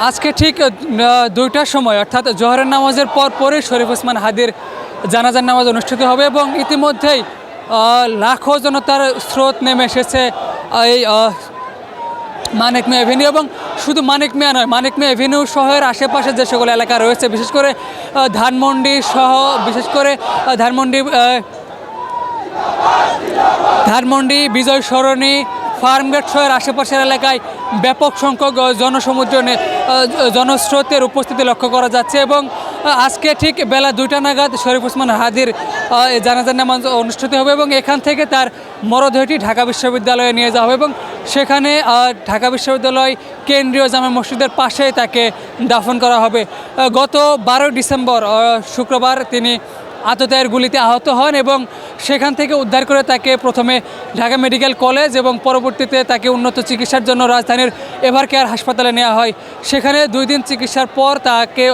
আজকে ঠিক 2টার সময় অর্থাৎ জোহরের নামাজের পরই শরীফ ওসমান হাদির জানাজার নামাজ অনুষ্ঠিত হবে এবং ইতিমধ্যেই লাখো জনতার স্রোত নেমে এসেছে এই মানিক মিয়া এভিনিউ। এবং শুধু মানিক মিয়া নয়, মানিক মিয়া এভিনিউ শহরের আশেপাশে যে সকল এলাকা রয়েছে, বিশেষ করে ধানমন্ডি সহ, বিশেষ করে ধানমন্ডি বিজয় সরণি, ফার্মগেট শহরের আশেপাশের এলাকায় ব্যাপক সংখ্যক জনস্রোতের উপস্থিতি লক্ষ্য করা যাচ্ছে। এবং আজকে ঠিক বেলা 2টা নাগাদ শরীফ ওসমান হাদির জানাজার নামাজ অনুষ্ঠিত হবে এবং এখান থেকে তার মরদেহটি ঢাকা বিশ্ববিদ্যালয়ে নিয়ে যাওয়া হবে এবং সেখানে ঢাকা বিশ্ববিদ্যালয় কেন্দ্রীয় জামে মসজিদের পাশেই তাকে দাফন করা হবে। গত 12 ডিসেম্বর শুক্রবার তিনি আততায়ের গুলিতে আহত হন এবং সেখান থেকে উদ্ধার করে তাকে প্রথমে ঢাকা মেডিকেল কলেজ এবং পরবর্তীতে তাকে উন্নত চিকিৎসার জন্য রাজধানীর এভারকেয়ার হাসপাতালে নেওয়া হয়। সেখানে 2 দিন চিকিৎসার পর তাকে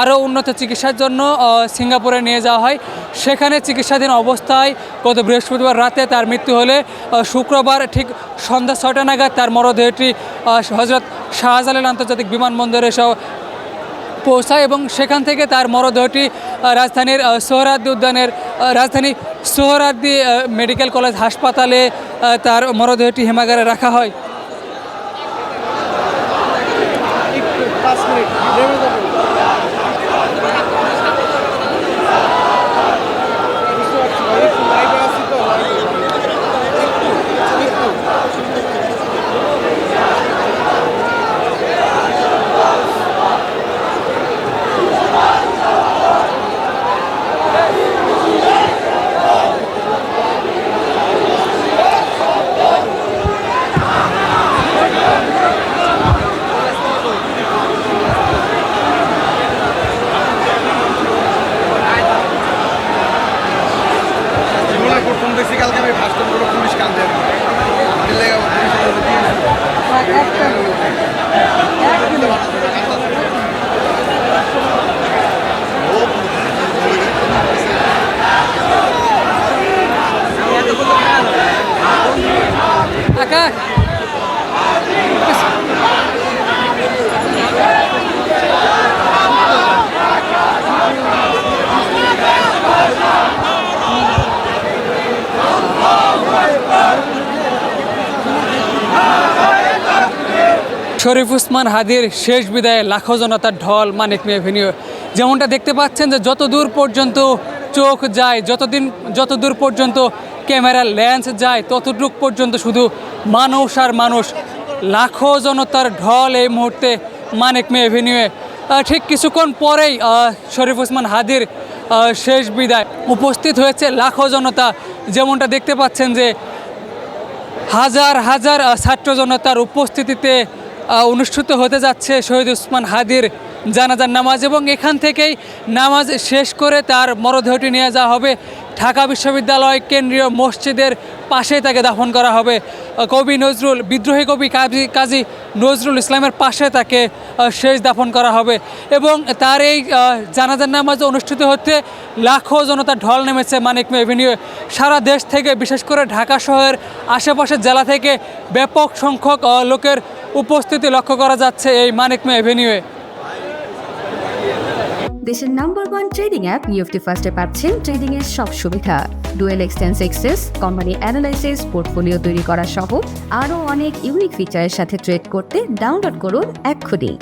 আরও উন্নত চিকিৎসার জন্য সিঙ্গাপুরে নিয়ে যাওয়া হয়। সেখানে চিকিৎসাধীন অবস্থায় গত বৃহস্পতিবার রাতে তার মৃত্যু হলে শুক্রবার ঠিক সন্ধ্যা 6টা নাগাদ তার মরদেহটি হজরত শাহজালাল আন্তর্জাতিক বিমানবন্দরে পৌঁছায় এবং সেখান থেকে তার মরদেহটি রাজধানী সোহরাওয়ার্দী মেডিকেল কলেজ হাসপাতালে তার মরদেহটি হিমাগারে রাখা হয়। শরীফ ওসমান হাদির শেষ বিদায়ে লাখো জনতার ঢল মানিক মিয়া এভিনিউ। যেমনটা দেখতে পাচ্ছেন যে যত দূর পর্যন্ত চোখ যায়, যত দূর পর্যন্ত ক্যামেরার লেন্স যায়, ততটুক পর্যন্ত শুধু মানুষ আর মানুষ। লাখো জনতার ঢল এই মুহূর্তে মানিক মিয়া এভিনিউয়ে। ঠিক কিছুক্ষণ পরেই শরীফ ওসমান হাদির শেষ বিদায় উপস্থিত হয়েছে লাখো জনতা। যেমনটা দেখতে পাচ্ছেন যে হাজার হাজার ছাত্র জনতার উপস্থিতিতে অনুষ্ঠিত হতে যাচ্ছে শহীদ ওসমান হাদির জানাজার নামাজ এবং এখান থেকেই নামাজ শেষ করে তার মরদেহটি নিয়ে যাওয়া হবে ঢাকা বিশ্ববিদ্যালয় কেন্দ্রীয় মসজিদের পাশেই তাকে দাফন করা হবে। বিদ্রোহী কবি কাজী নজরুল ইসলামের পাশে তাকে শেষ দাফন করা হবে এবং তার এই জানাজার নামাজ অনুষ্ঠিত হতে লাখো জনতার ঢল নেমেছে মানিক মিয়া এভিনিউয়ে। সারা দেশ থেকে, বিশেষ করে ঢাকা শহরের আশেপাশের জেলা থেকে ব্যাপক সংখ্যক লোকের উপস্থিতি লক্ষ্য করা যাচ্ছে এই মানিক মিয়া এভিনিউয়ে। দেশের নাম্বার 1 ট্রেডিং অ্যাপ নিফটি ফার্স্টে পাচ্ছেন ট্রেডিং এর সব সুবিধা, dual exchange access, company analysis, portfolio তৈরি করা সহ আরও অনেক ইউনিক ফিচারের সাথে ট্রেড করতে ডাউনলোড করুন এক্ষুনি।